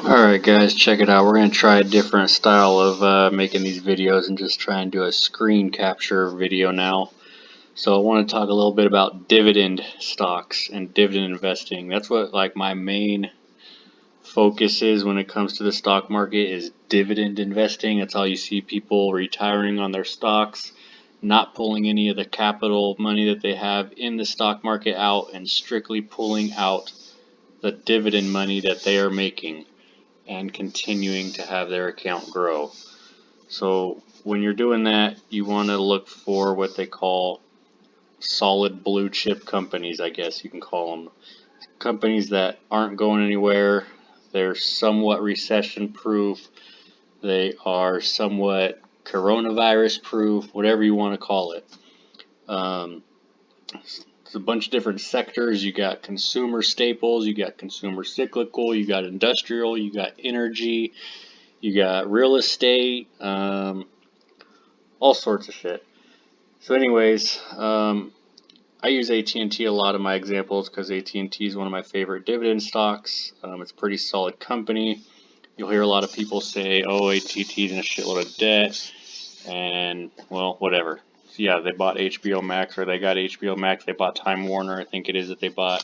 Alright guys, check it out. We're going to try a different style of making these videos and just try and do a screen capture video now. So I want to talk a little bit about dividend stocks and dividend investing. That's what my main focus is when it comes to the stock market, is dividend investing. That's how you see people retiring on their stocks, not pulling any of the capital money that they have in the stock market out and strictly pulling out the dividend money that they are making and continuing to have their account grow. So when you're doing that, you want to look for what they call solid blue chip companies, I guess you can call them. Companies that aren't going anywhere. They're somewhat recession proof. They are somewhat coronavirus proof, whatever you want to call it. It's a bunch of different sectors. You got consumer staples, you got consumer cyclical, you got industrial, you got energy, you got real estate, all sorts of shit. So anyways, I use AT&T a lot in my examples because AT&T is one of my favorite dividend stocks. It's a pretty solid company. You'll hear a lot of people say, oh, AT&T is in a shitload of debt, and well, whatever. So yeah, they bought HBO Max, or they got HBO Max. They bought Time Warner, I think it is, that they bought.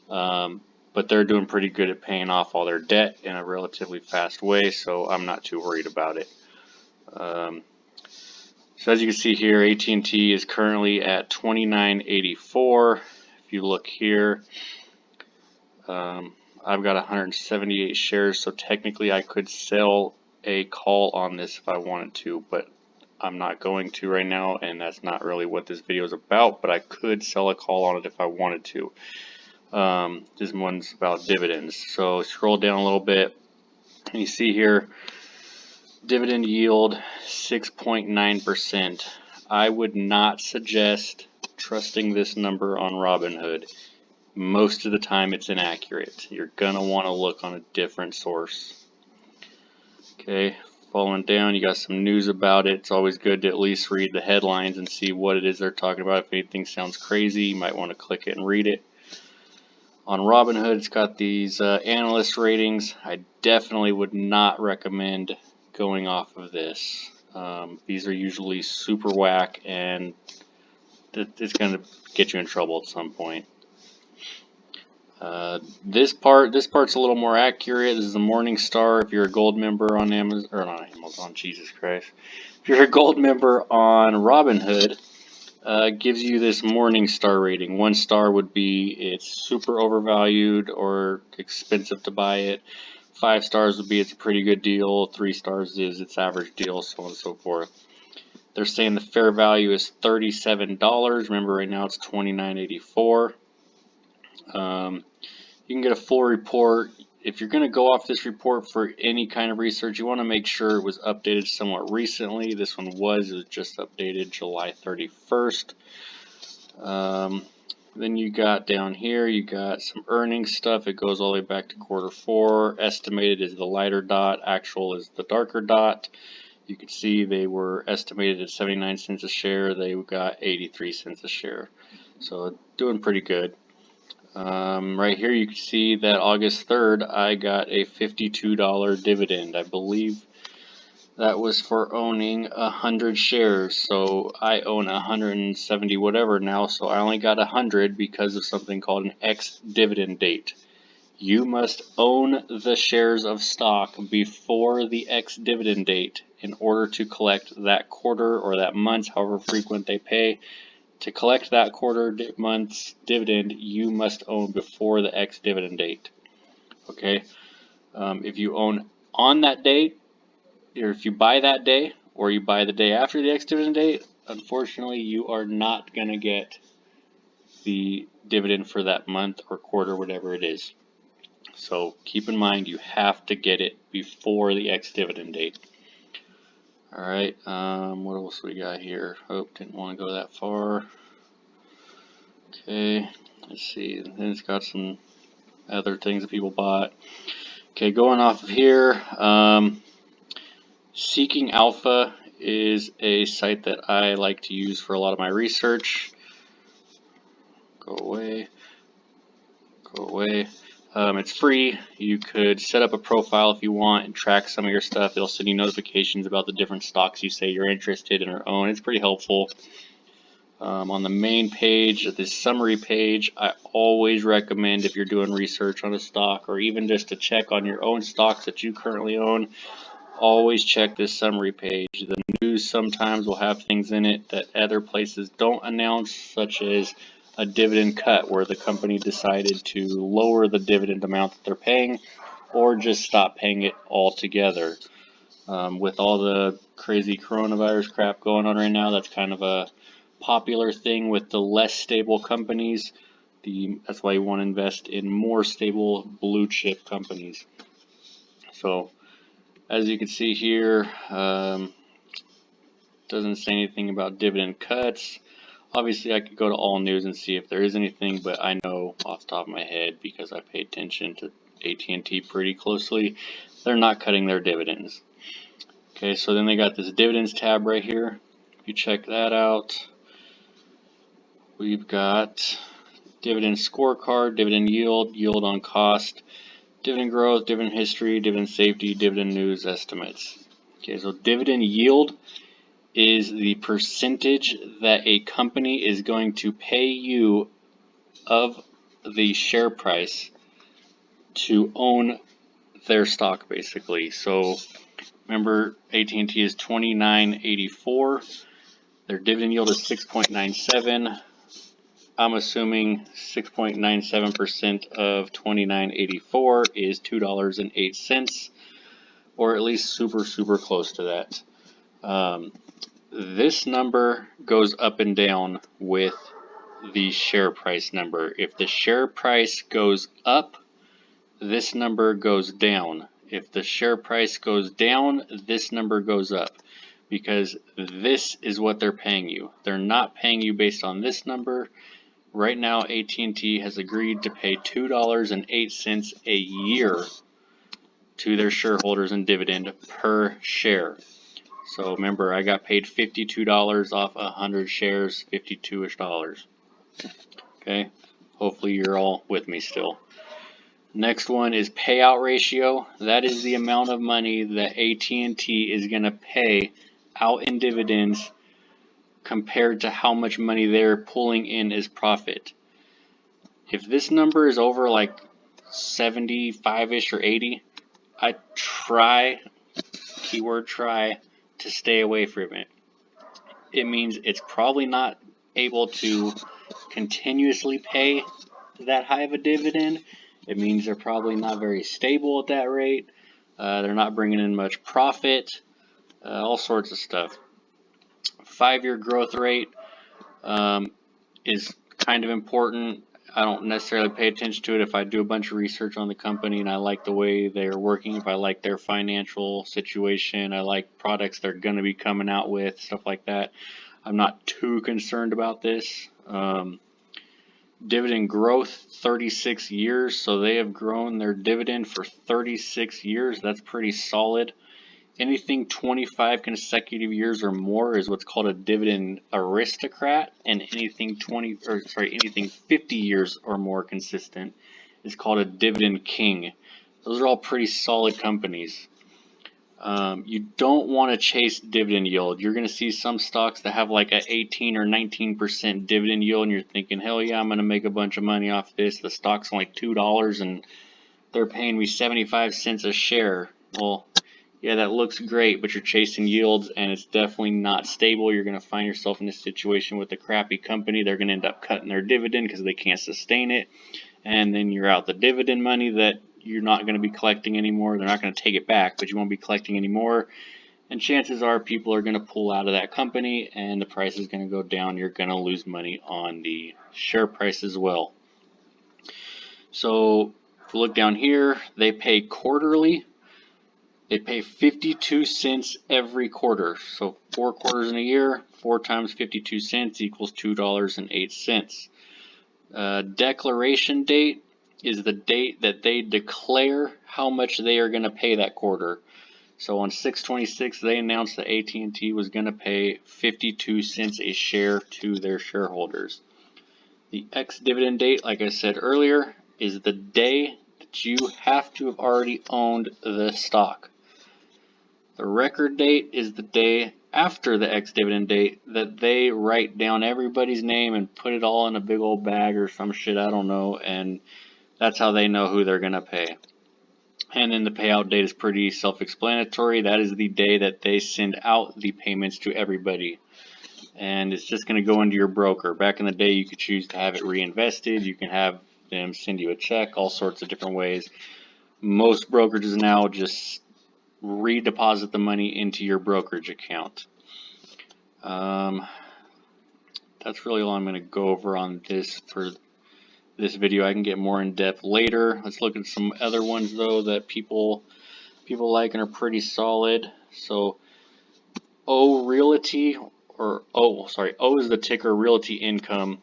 But they're doing pretty good at paying off all their debt in a relatively fast way, so I'm not too worried about it. So as you can see here, AT&T is currently at $29.84. If you look here, I've got 178 shares, so technically I could sell a call on this if I wanted to, but I'm not going to right now, and that's not really what this video is about, but I could sell a call on it if I wanted to. This one's about dividends. So scroll down a little bit, and you see here, dividend yield 6.9%. I would not suggest trusting this number on Robinhood. Most of the time it's inaccurate. You're going to want to look on a different source. Okay, following down, you got some news about it. It's always good to at least read the headlines and see what it is they're talking about. If anything sounds crazy, you might want to click it and read it. On Robinhood, it's got these analyst ratings. I definitely would not recommend going off of this. These are usually super whack, and it's going to get you in trouble at some point. This part's a little more accurate. This is a Morningstar. If you're a gold member on Amazon, or not Amazon, Jesus Christ. If you're a gold member on Robinhood, gives you this Morningstar rating. 1 star would be it's super overvalued or expensive to buy it. 5 stars would be it's a pretty good deal. 3 stars is its average deal, so on and so forth. They're saying the fair value is $37. Remember, right now it's $29.84. You can get a full report. If you're going to go off this report for any kind of research, you want to make sure it was updated somewhat recently. This one was just updated July 31st. Then you got down here, you got some earnings stuff. It goes all the way back to Q4. Estimated is the lighter dot, actual is the darker dot. You can see they were estimated at 79 cents a share. They got 83 cents a share. So doing pretty good. Right here you can see that August 3rd I got a $52 dividend. I believe that was for owning 100 shares. So I own 170 whatever now, so I only got 100 because of something called an ex-dividend date. You must own the shares of stock before the ex-dividend date in order to collect that quarter or that month, however frequent they pay. To collect that quarter month's dividend, you must own before the ex-dividend date. Okay? If you own on that date, or if you buy that day, or you buy the day after the ex-dividend date, unfortunately, you are not going to get the dividend for that month or quarter, whatever it is. So keep in mind, you have to get it before the ex-dividend date. Alright, what else we got here? Oh, didn't want to go that far. Okay, let's see. Then it's got some other things that people bought. Okay, going off of here, Seeking Alpha is a site that I like to use for a lot of my research. Go away. Go away. It's free. You could set up a profile if you want and track some of your stuff. It'll send you notifications about the different stocks you say you're interested in or own. It's pretty helpful. On the main page, this summary page, I always recommend, if you're doing research on a stock or even just to check on your own stocks that you currently own, always check this summary page. The news sometimes will have things in it that other places don't announce, such as a dividend cut where the company decided to lower the dividend amount that they're paying or just stop paying it altogether. With all the crazy coronavirus crap going on right now, that's kind of a popular thing with the less stable companies. That's why you want to invest in more stable blue chip companies. So as you can see here, doesn't say anything about dividend cuts. Obviously I could go to all news and see if there is anything, but I know off the top of my head, because I pay attention to AT&T pretty closely, they're not cutting their dividends. Okay, so then they got this dividends tab right here. If you check that out, we've got dividend scorecard, dividend yield, yield on cost, dividend growth, dividend history, dividend safety, dividend news estimates. Okay, so dividend yield is the percentage that a company is going to pay you of the share price to own their stock, basically. So remember, AT&T is $29.84. Their dividend yield is 6.97. I'm assuming 6.97% of $29.84 is $2.08, or at least super close to that. This number goes up and down with the share price number. If the share price goes up, this number goes down. If the share price goes down, this number goes up, because this is what they're paying you. They're not paying you based on this number. Right now, AT&T has agreed to pay $2.08 a year to their shareholders in dividend per share. So remember, I got paid $52 off 100 shares, $52-ish. Okay, hopefully you're all with me still. Next one is payout ratio. That is the amount of money that AT&T is going to pay out in dividends compared to how much money they're pulling in as profit. If this number is over like 75-ish or 80, I try, keyword try, to stay away from it. It means it's probably not able to continuously pay that high of a dividend. It means they're probably not very stable at that rate. They're not bringing in much profit, all sorts of stuff. 5-year growth rate is kind of important. I don't necessarily pay attention to it if I do a bunch of research on the company and I like the way they're working, if I like their financial situation, I like products they're going to be coming out with, stuff like that. I'm not too concerned about this. Dividend growth, 36 years, so they have grown their dividend for 36 years. That's pretty solid. Anything 25 consecutive years or more is what's called a dividend aristocrat, and anything 50 years or more consistent is called a dividend king. Those are all pretty solid companies. You don't want to chase dividend yield. You're going to see some stocks that have like a 18 or 19% dividend yield, and you're thinking, hell yeah, I'm going to make a bunch of money off this. The stock's only $2 and they're paying me 75 cents a share. Well, yeah, that looks great, but you're chasing yields and it's definitely not stable. You're going to find yourself in a situation with a crappy company. They're going to end up cutting their dividend because they can't sustain it. And then you're out the dividend money that you're not going to be collecting anymore. They're not going to take it back, but you won't be collecting anymore. And chances are people are going to pull out of that company and the price is going to go down. You're going to lose money on the share price as well. So if you look down here, they pay quarterly. They pay 52 cents every quarter. So 4 quarters in a year, 4 times 52 cents equals $2.08. Declaration date is the date that they declare how much they are going to pay that quarter. So on 6/26, they announced that AT&T was going to pay 52 cents a share to their shareholders. The ex-dividend date, like I said earlier, is the day but you have to have already owned the stock. The record date is the day after the ex-dividend date that they write down everybody's name and put it all in a big old bag or some shit, I don't know, and that's how they know who they're going to pay. And then the payout date is pretty self-explanatory. That is the day that they send out the payments to everybody. And it's just going to go into your broker. Back in the day, you could choose to have it reinvested. You can have them send you a check, all sorts of different ways. Most brokerages now just redeposit the money into your brokerage account. That's really all I'm going to go over on this for this video. I can get more in depth later. Let's look at some other ones though that people like and are pretty solid. So O Realty, or O is the ticker. Realty Income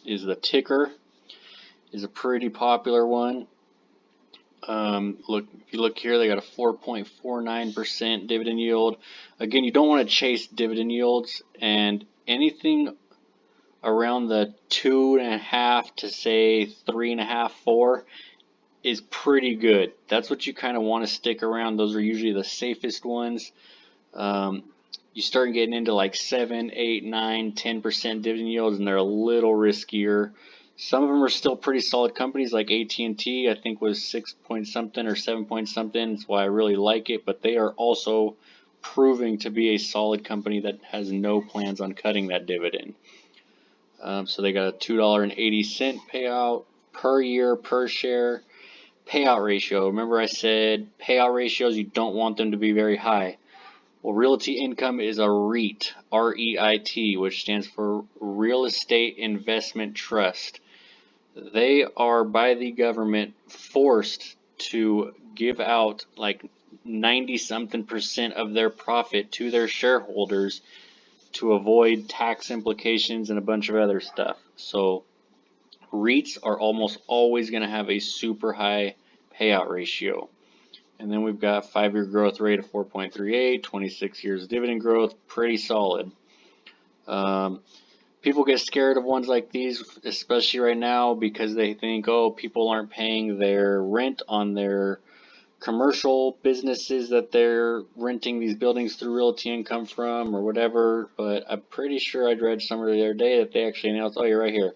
is the ticker. Is a pretty popular one. Look, if you look here, they got a 4.49% dividend yield. Again, you don't want to chase dividend yields, and anything around the 2.5 to say 3.5, 4 is pretty good. That's what you kind of want to stick around. Those are usually the safest ones. You start getting into like 7, 8, 9, 10% dividend yields, and they're a little riskier. Some of them are still pretty solid companies, like AT&T, I think was 6 point something or 7 point something. That's why I really like it. But they are also proving to be a solid company that has no plans on cutting that dividend. So they got a $2.80 payout per year per share. Payout ratio. Remember I said payout ratios, you don't want them to be very high. Well, Realty Income is a REIT, R-E-I-T, which stands for Real Estate Investment Trust. They are by the government forced to give out like 90-something% of their profit to their shareholders to avoid tax implications and a bunch of other stuff. So REITs are almost always going to have a super high payout ratio. And then we've got 5-year growth rate of 4.38, 26 years dividend growth, pretty solid. People get scared of ones like these, especially right now, because they think, oh, people aren't paying their rent on their commercial businesses that they're renting these buildings through Realty Income from or whatever. But I'm pretty sure I'd read somewhere the other day that they actually announced, oh, you're right here.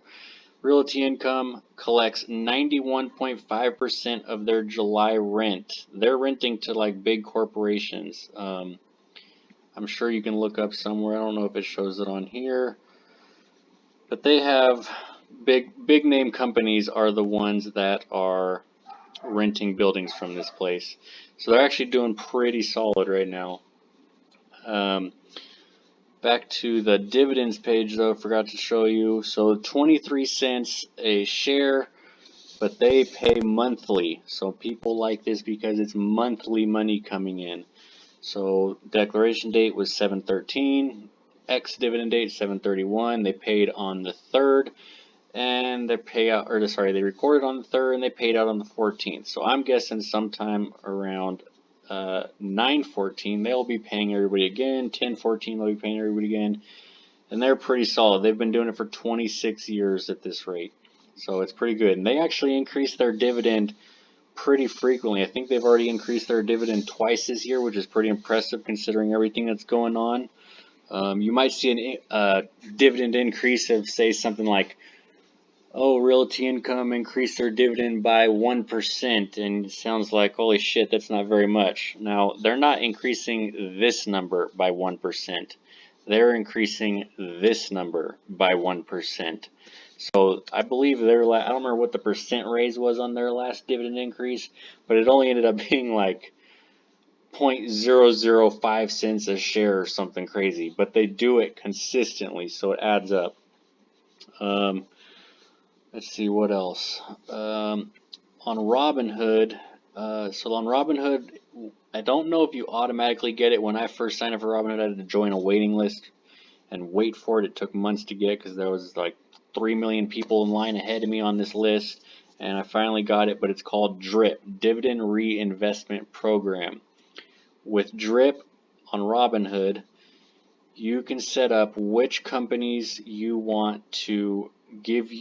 Realty Income collects 91.5% of their July rent. They're renting to like big corporations. I'm sure you can look up somewhere. I don't know if it shows it on here. But they have big name companies are the ones that are renting buildings from this place. So they're actually doing pretty solid right now. Back to the dividends page though, forgot to show you. So 23 cents a share, but they pay monthly. So people like this because it's monthly money coming in. So declaration date was 7/13. Ex-dividend date 7/31. They paid on the 3rd, and their payout, or sorry, they recorded on the 3rd and they paid out on the 14th. So I'm guessing sometime around 9/14 they'll be paying everybody again. 10/14 they'll be paying everybody again, and they're pretty solid. They've been doing it for 26 years at this rate, so it's pretty good. And they actually increase their dividend pretty frequently. I think they've already increased their dividend twice this year, which is pretty impressive considering everything that's going on. You might see a dividend increase of, say, something like, oh, Realty Income increased their dividend by 1%, and it sounds like, holy shit, that's not very much. Now, they're not increasing this number by 1%. They're increasing this number by 1%. So I believe I don't remember what the percent raise was on their last dividend increase, but it only ended up being like 0.005 cents a share or something crazy. But they do it consistently, so it adds up. Let's see what else. On Robinhood, I don't know if you automatically get it. When I first signed up for Robinhood, I had to join a waiting list and wait for it. It took months to get because there was like 3 million people in line ahead of me on this list, and I finally got it. But it's called DRIP, Dividend Reinvestment Program. With DRIP on Robinhood, you can set up which companies you want to give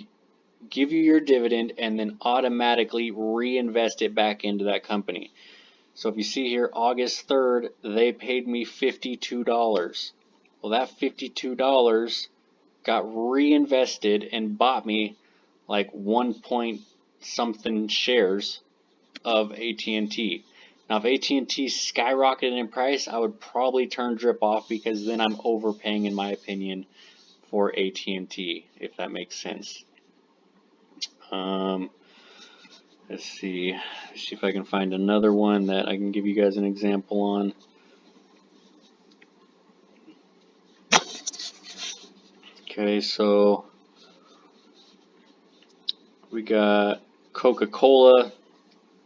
give you your dividend, and then automatically reinvest it back into that company. So if you see here, August 3rd, they paid me $52. Well, that $52 got reinvested and bought me like 1 point something shares of AT&T. Now, if AT&T skyrocketed in price, I would probably turn Drip off, because then I'm overpaying, in my opinion, for AT&T, if that makes sense. Let's see if I can find another one that I can give you guys an example on. Okay, so we got Coca-Cola.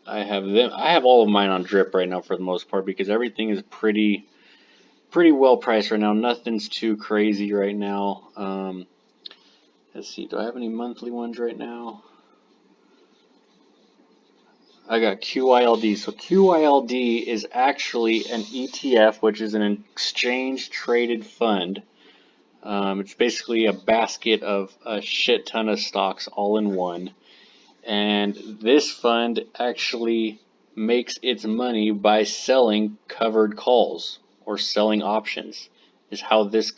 I have all of mine on Drip right now for the most part, because everything is pretty well priced right now. Nothing's too crazy right now. Let's see, do I have any monthly ones right now? I got QYLD. So QYLD is actually an ETF, which is an exchange traded fund. It's basically a basket of a shit ton of stocks all in one. And this fund actually makes its money by selling covered calls or selling options, is how this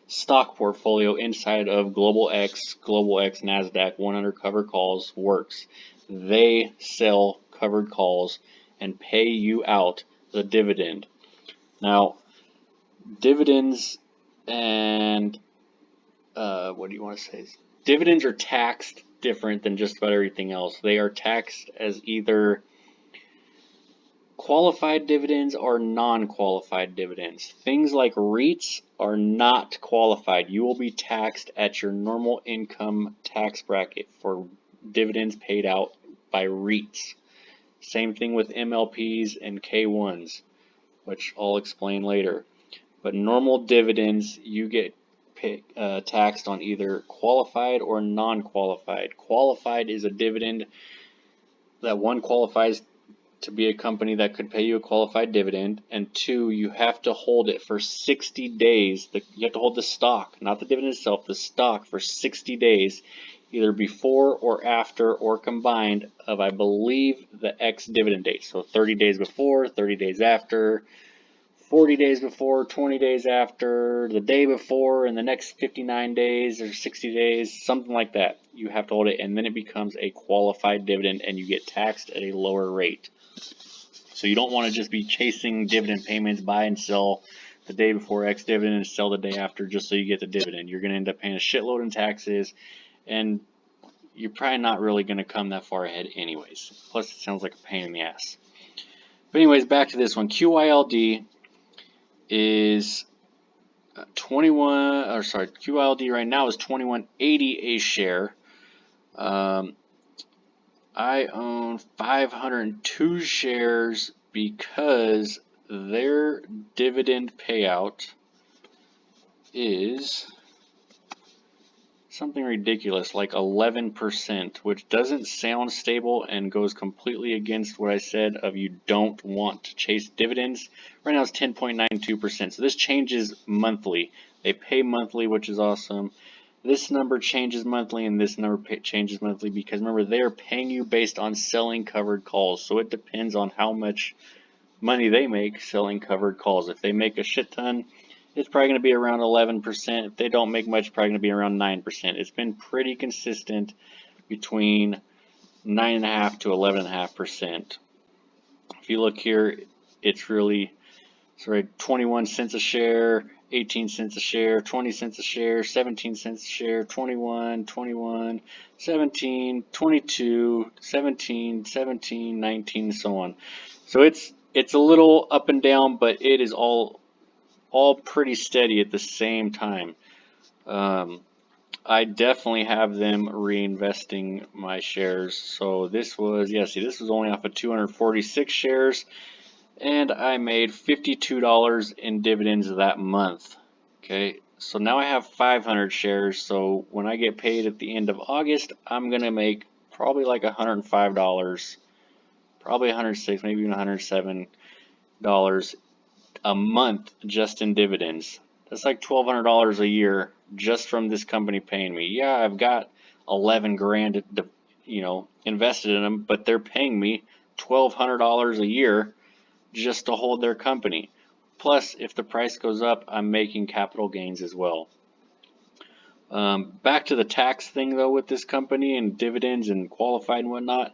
stock portfolio inside of Global X NASDAQ 100 covered calls works. They sell covered calls and pay you out the dividend. Now, dividends and what do you want to say? Dividends are taxed different than just about everything else. They are taxed as either qualified dividends or non-qualified dividends. Things like REITs are not qualified. You will be taxed at your normal income tax bracket for dividends paid out by REITs. Same thing with MLPs and K1s, which I'll explain later. But normal dividends, you get taxed on either qualified or non-qualified. Qualified is a dividend that, one, qualifies to be a company that could pay you a qualified dividend, and two, you have to hold it for 60 days. You have to hold the stock, not the dividend itself, the stock, for 60 days, either before or after or combined of, I believe, the X dividend date. So 30 days before, 30 days after, 40 days before, 20 days after, the day before, and the next 59 days or 60 days, something like that. You have to hold it, and then it becomes a qualified dividend, and you get taxed at a lower rate. So you don't want to just be chasing dividend payments, buy and sell the day before X dividend and sell the day after just so you get the dividend. You're going to end up paying a shitload in taxes, and you're probably not really going to come that far ahead anyways. Plus, it sounds like a pain in the ass. But anyways, back to this one. QYLD is QYLD right now is $21.80 a share. I own 502 shares because their dividend payout is something ridiculous, like 11%, which doesn't sound stable and goes completely against what I said of you don't want to chase dividends. Right now it's 10.92%, so this changes monthly. They pay monthly, which is awesome. This number changes monthly, and this number changes monthly, because remember, they are paying you based on selling covered calls, so it depends on how much money they make selling covered calls. If they make a shit ton, it's probably going to be around 11%. If they don't make much, it's probably going to be around 9%. It's been pretty consistent between 9.5% to 11.5%. If you look here, it's really 21 cents a share, 18 cents a share, 20 cents a share, 17 cents a share, 21, 21, 17, 22, 17, 17, 19, and so on. So it's a little up and down, but it is all pretty steady at the same time. I definitely have them reinvesting my shares. So this was, this was only off of 246 shares. And I made $52 in dividends that month. Okay, so now I have 500 shares. So when I get paid at the end of August, I'm going to make probably like $105, probably $106, maybe even $107 a month just in dividends. That's like $1,200 a year just from this company paying me. Yeah, I've got 11 grand, invested in them, but they're paying me $1,200 a year just to hold their company. Plus, if the price goes up, I'm making capital gains as well. Back to the tax thing though with this company and dividends and qualified and whatnot.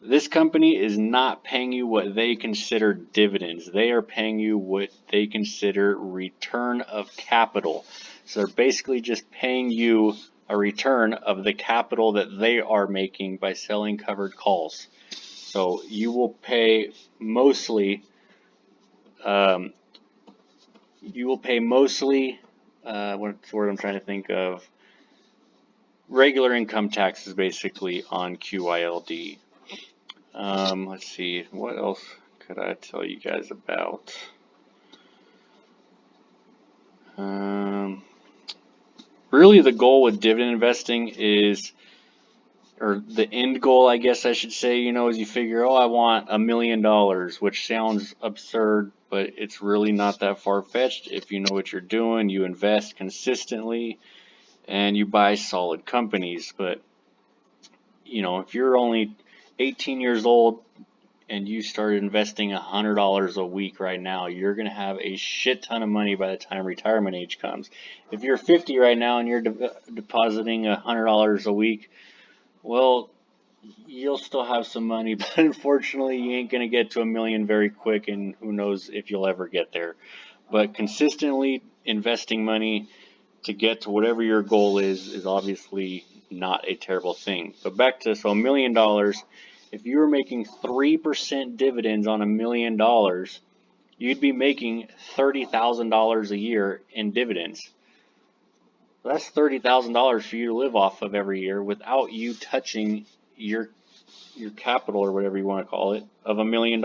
This company is not paying you what they consider dividends. They are paying you what they consider return of capital. So they're basically just paying you a return of the capital that they are making by selling covered calls. So you will pay mostly, what's the word I'm trying to think of? Regular income taxes basically on QYLD. Let's see, what else could I tell you guys about? Really the goal with dividend investing is, or the end goal I guess I should say, is you figure, I want $1 million, which sounds absurd, but it's really not that far-fetched. If you know what you're doing, you invest consistently, and you buy solid companies. But, if you're only 18 years old, and you start investing $100 a week right now, you're going to have a shit ton of money by the time retirement age comes. If you're 50 right now and you're depositing $100 a week, well, you'll still have some money, but unfortunately you ain't going to get to $1 million very quick, and who knows if you'll ever get there. But consistently investing money to get to whatever your goal is obviously not a terrible thing. But back to, so $1 million, if you were making 3% dividends on $1 million, you'd be making $30,000 a year in dividends. That's $30,000 for you to live off of every year without you touching your capital, or whatever you want to call it, of $1 million.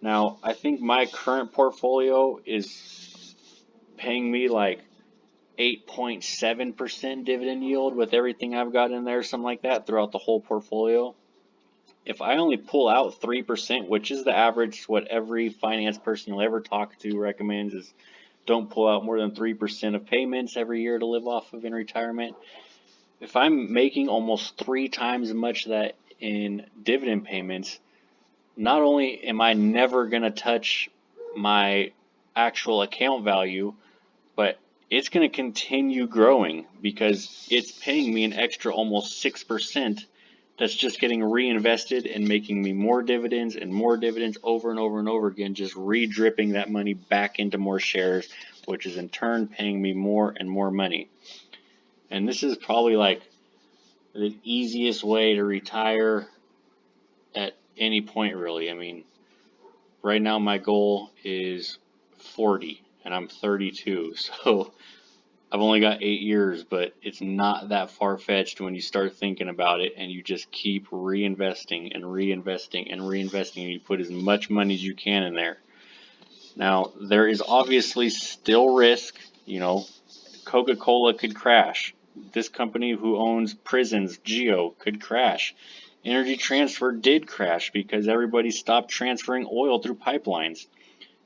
Now, I think my current portfolio is paying me like 8.7% dividend yield with everything I've got in there, something like that, throughout the whole portfolio. If I only pull out 3%, which is the average, what every finance person you'll ever talk to recommends, is don't pull out more than 3% of payments every year to live off of in retirement. If I'm making almost 3 times as much of that in dividend payments, not only am I never going to touch my actual account value, but it's going to continue growing because it's paying me an extra almost 6% that's just getting reinvested and making me more dividends over and over and over again, just re-dripping that money back into more shares, which is in turn paying me more and more money. And this is probably like the easiest way to retire at any point, really. I mean, right now my goal is 40 and I'm 32, so I've only got 8 years, but it's not that far-fetched when you start thinking about it, and you just keep reinvesting and reinvesting and reinvesting, and you put as much money as you can in there. Now, there is obviously still risk. Coca-Cola could crash. This company who owns prisons, Geo, could crash. Energy Transfer did crash because everybody stopped transferring oil through pipelines.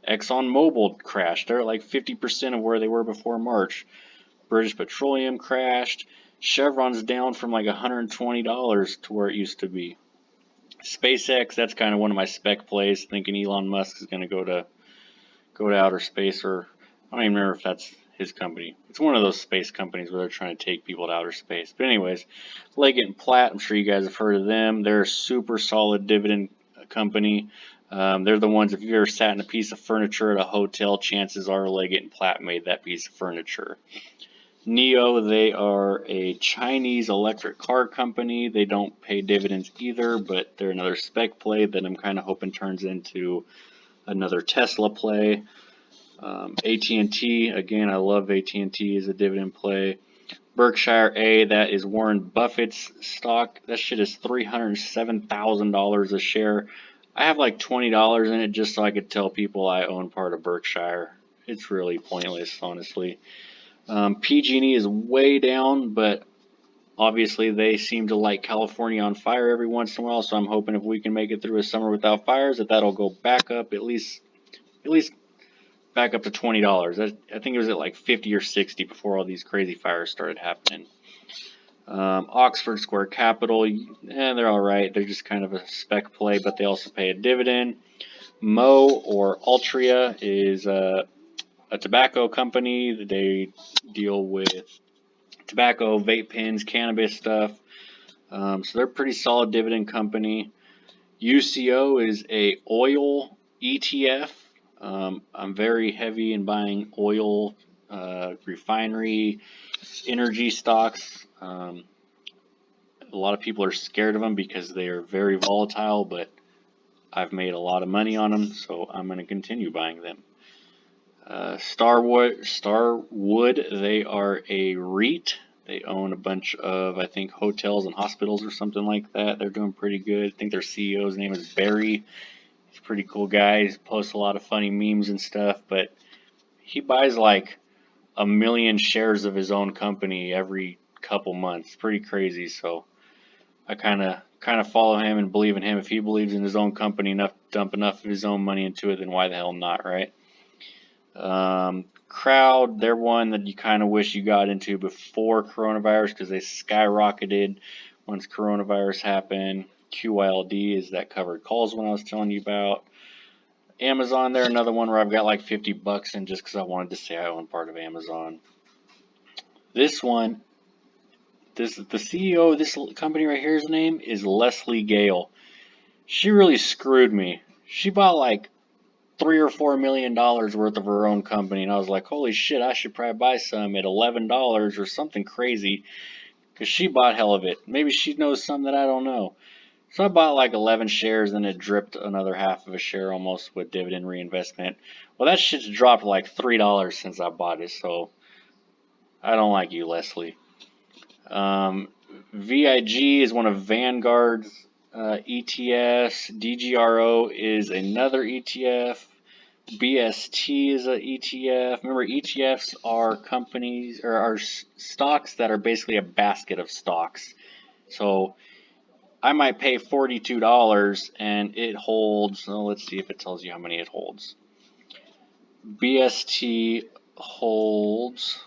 ExxonMobil crashed. They're at like 50% of where they were before March. British Petroleum crashed. Chevron's down from like $120 to where it used to be. SpaceX, that's kind of one of my spec plays, thinking Elon Musk is going to go to outer space, or I don't even remember if that's his company. It's one of those space companies where they're trying to take people to outer space. But anyways, Leggett & Platt, I'm sure you guys have heard of them. They're a super solid dividend company. They're the ones, if you've ever sat in a piece of furniture at a hotel, chances are Leggett & Platt made that piece of furniture. NIO, they are a Chinese electric car company. They don't pay dividends either, but they're another spec play that I'm kind of hoping turns into another Tesla play. AT&T, again, I love AT&T as a dividend play. Berkshire A, that is Warren Buffett's stock. That shit is $307,000 a share. I have like $20 in it just so I could tell people I own part of Berkshire. It's really pointless, honestly. PG&E is way down, but obviously they seem to light California on fire every once in a while, so I'm hoping if we can make it through a summer without fires, that'll go back up, at least back up to $20. I think it was at like 50 or 60 before all these crazy fires started happening. Oxford Square Capital, they're all right. They're just kind of a spec play, but they also pay a dividend. Mo or Altria is a tobacco company. They deal with tobacco, vape pens, cannabis stuff. So they're a pretty solid dividend company. UCO is a oil ETF. I'm very heavy in buying oil, refinery, energy stocks. A lot of people are scared of them because they are very volatile, but I've made a lot of money on them, so I'm going to continue buying them. Starwood, they are a REIT. They own a bunch of, I think, hotels and hospitals or something like that. They're doing pretty good. I think their CEO's name is Barry. He's a pretty cool guy. He posts a lot of funny memes and stuff, but he buys like 1 million shares of his own company every couple months. Pretty crazy. So I kind of follow him and believe in him. If he believes in his own company enough to dump enough of his own money into it, then why the hell not, right? Crowd, they're one that you kind of wish you got into before coronavirus because they skyrocketed once coronavirus happened. QYLD is that covered calls one I was telling you about. Amazon, they're another one where I've got like $50 in just because I wanted to say I own part of Amazon. This one, the CEO of this company right here, his name is Leslie Gale. She really screwed me. She bought like $3 or $4 million worth of her own company, and I was like, holy shit, I should probably buy some at $11 or something crazy, because she bought hell of it. Maybe she knows something that I don't know. So I bought like 11 shares, and it dripped another half of a share almost with dividend reinvestment. Well, that shit's dropped like $3 since I bought it, so I don't like you, Leslie. VIG is one of Vanguard's ETFs. DGRO is another ETF. BST is an ETF. Remember, ETFs are companies or are stocks that are basically a basket of stocks. So I might pay $42 and it holds, well, let's see if it tells you how many it holds. BST holds,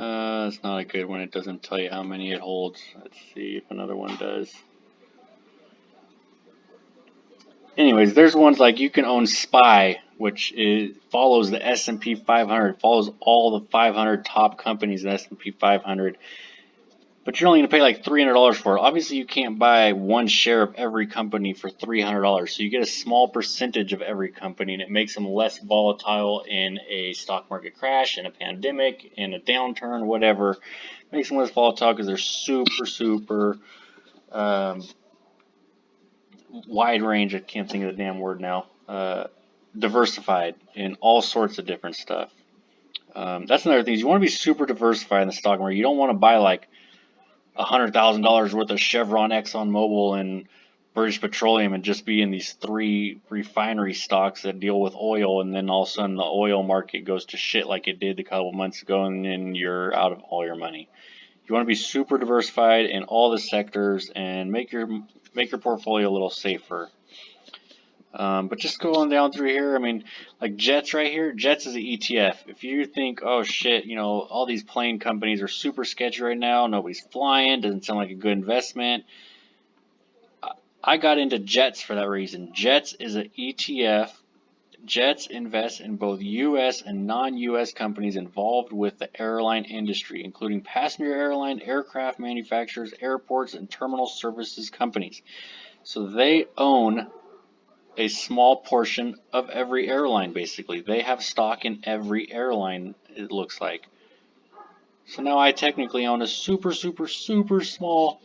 it's not a good one. It doesn't tell you how many it holds. Let's see if another one does. Anyways, there's ones like you can own SPY, which follows the S&P 500, follows all the 500 top companies in the S&P 500. But you're only going to pay like $300 for it. Obviously, you can't buy one share of every company for $300. So you get a small percentage of every company, and it makes them less volatile in a stock market crash, in a pandemic, in a downturn, whatever. It makes them less volatile because they're super wide range. I can't think of the damn word now. Diversified in all sorts of different stuff. That's another thing. You want to be super diversified in the stock market. You don't want to buy like $100,000 worth of Chevron, ExxonMobil, and British Petroleum and just be in these 3 refinery stocks that deal with oil, and then all of a sudden the oil market goes to shit like it did a couple months ago, and then you're out of all your money. You want to be super diversified in all the sectors and make your portfolio a little safer. But just going down through here, I mean, like Jets right here, Jets is an ETF. If you think, oh shit, all these plane companies are super sketchy right now, nobody's flying, doesn't sound like a good investment. I got into Jets for that reason. Jets is an ETF. Jets invests in both U.S. and non-U.S. companies involved with the airline industry, including passenger airline, aircraft manufacturers, airports, and terminal services companies. So they own a small portion of every airline, basically. They have stock in every airline, it looks like. So now I technically own a super small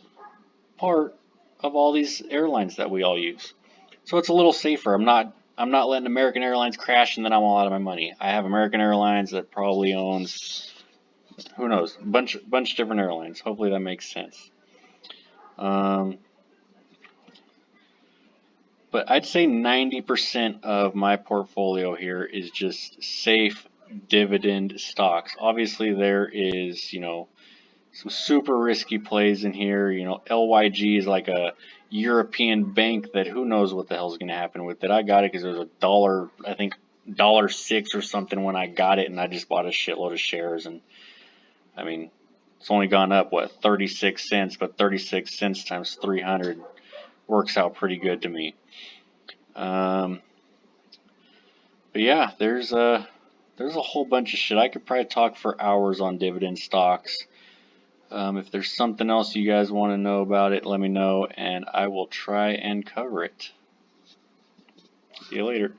part of all these airlines that we all use. So it's a little safer. I'm not letting American Airlines crash and then I'm all out of my money. I have American Airlines that probably owns, who knows, a bunch of different airlines. Hopefully that makes sense. But I'd say 90% of my portfolio here is just safe dividend stocks. Obviously, there is, some super risky plays in here. LYG is like a European bank that who knows what the hell's going to happen with it. I got it because it was $1, I think $1.06 or something when I got it, and I just bought a shitload of shares, and I mean, it's only gone up, what, 36 cents, but 36 cents times 300 works out pretty good to me. But yeah, there's a whole bunch of shit. I could probably talk for hours on dividend stocks. If there's something else you guys want to know about it, let me know, and I will try and cover it. See you later.